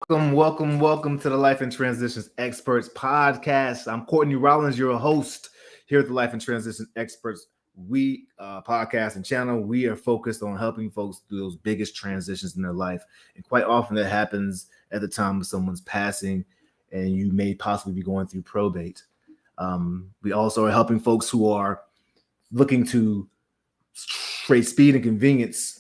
Welcome to the Life and Transitions Experts podcast. I'm Courtney Rollins, your host here at the Life and Transition Experts podcast and channel. We are focused on helping folks do those biggest transitions in their life, and quite often that happens at the time of someone's passing, and you may possibly be going through probate. We also are helping folks who are looking to trade speed and convenience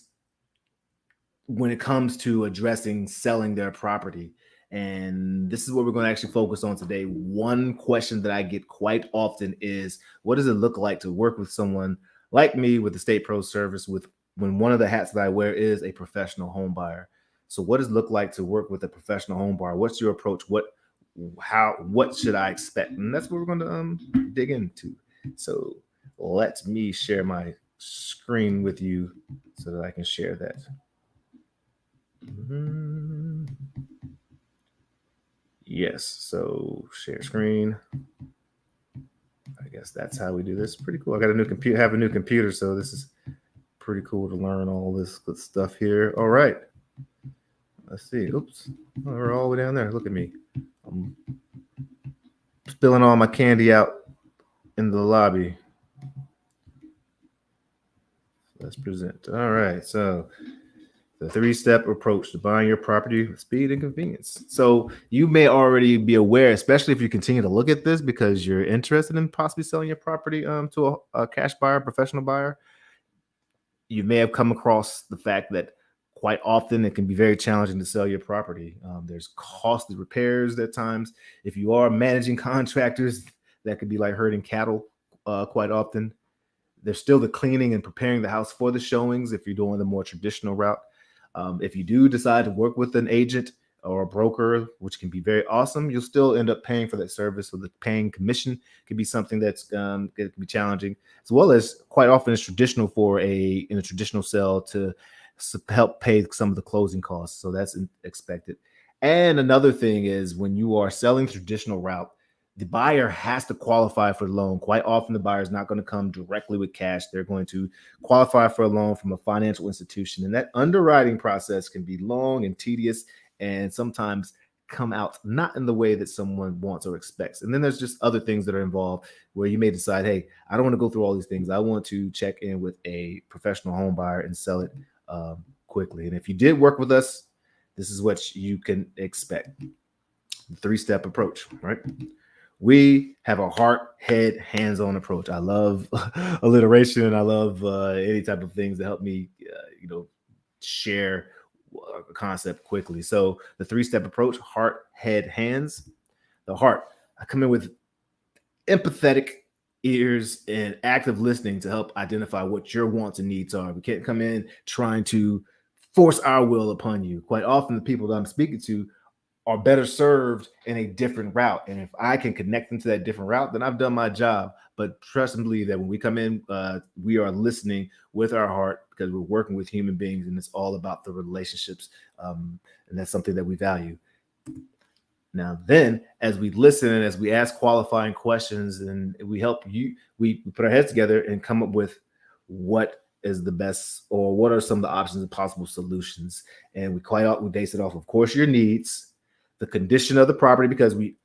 when it comes to addressing selling their property. And this is what we're going to actually focus on today. One question that I get quite often is, what does it look like to work with someone like me with the State Pro Service with when one of the hats that I wear is a professional home buyer? So what does it look like to work with a professional home buyer? What's your approach? What should I expect? And that's what we're going to dig into. So let me share my screen with you so that I can share that. Yes, so share screen. I guess that's how we do this. Pretty cool. I got a new computer, so this is pretty cool to learn all this good stuff here. All right. Let's see. Oops. Oh, we're all the way down there. Look at me. I'm spilling all my candy out in the lobby. Let's present. All right. So the 3-step approach to buying your property with speed and convenience. So you may already be aware, especially if you continue to look at this because you're interested in possibly selling your property to a cash buyer, professional buyer. You may have come across the fact that quite often it can be very challenging to sell your property. There's costly repairs at times. If you are managing contractors, that could be like herding cattle quite often. There's still the cleaning and preparing the house for the showings if you're doing the more traditional route. If you do decide to work with an agent or a broker, which can be very awesome, you'll still end up paying for that service. So the paying commission can be something that's it can be challenging, as well as quite often it's traditional in a traditional sale to help pay some of the closing costs. So that's expected. And another thing is when you are selling traditional route, the buyer has to qualify for the loan. Quite often, the buyer is not going to come directly with cash. They're going to qualify for a loan from a financial institution. And that underwriting process can be long and tedious and sometimes come out not in the way that someone wants or expects. And then there's just other things that are involved where you may decide, hey, I don't want to go through all these things. I want to check in with a professional home buyer and sell it quickly. And if you did work with us, this is what you can expect. The 3-step approach, right? We have a heart, head, hands-on approach. I love alliteration. I love any type of things that help me, share a concept quickly. So the 3-step approach: heart, head, hands. The heart, I come in with empathetic ears and active listening to help identify what your wants and needs are. We can't come in trying to force our will upon you. Quite often, the people that I'm speaking to are better served in a different route. And if I can connect them to that different route, then I've done my job. But trust and believe that when we come in, we are listening with our heart because we're working with human beings and it's all about the relationships. And that's something that we value. Now, then, as we listen and as we ask qualifying questions and we help you, we put our heads together and come up with what is the best or what are some of the options and possible solutions. And we base it off, of course, your needs, the condition of the property, because we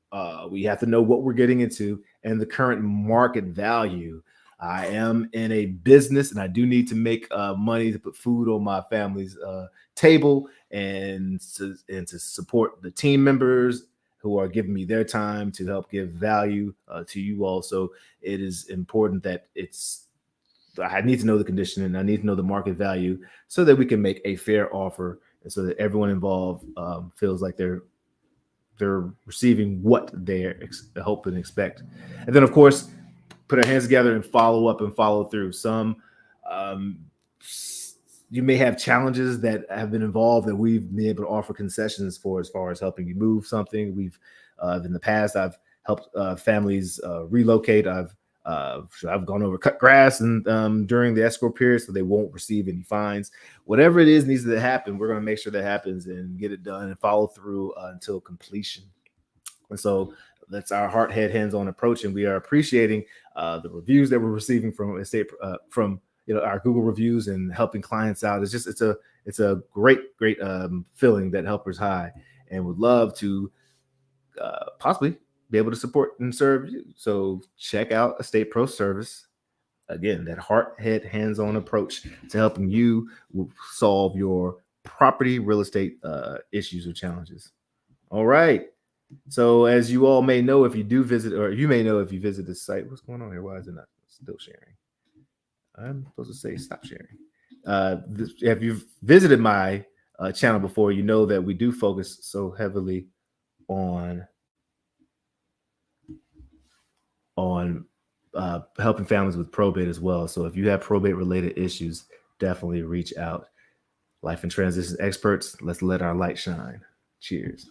have to know what we're getting into, and the current market value. I am in a business and I do need to make money to put food on my family's table and to support the team members who are giving me their time to help give value to you all. So it is important that I need to know the condition and I need to know the market value so that we can make a fair offer and so that everyone involved feels like they're receiving what they hope and expect. And then, of course, put our hands together and follow up and follow through. Um, you may have challenges that have been involved that we've been able to offer concessions for, as far as helping you move something. We've in the past, I've helped families relocate. I've gone over cut grass and during the escrow period, so they won't receive any fines. Whatever it is needs to happen, we're going to make sure that happens and get it done and follow through until completion. And so that's our heart, head, hands-on approach, and we are appreciating the reviews that we're receiving from from our Google reviews and helping clients out. It's a great feeling that helpers high. and would love to possibly be able to support and serve you. So check out Estate Pro Service. Again, that heart, head, hands-on approach to helping you solve your property real estate issues or challenges. All right. So as you all may know, if you do visit, or you may know if you visit this site, what's going on here? Why is it not still sharing? I'm supposed to say stop sharing. If you've visited my channel before, you know that we do focus so heavily on helping families with probate as well. So if you have probate related issues, definitely reach out. Life and transition experts, let's let our light shine. Cheers.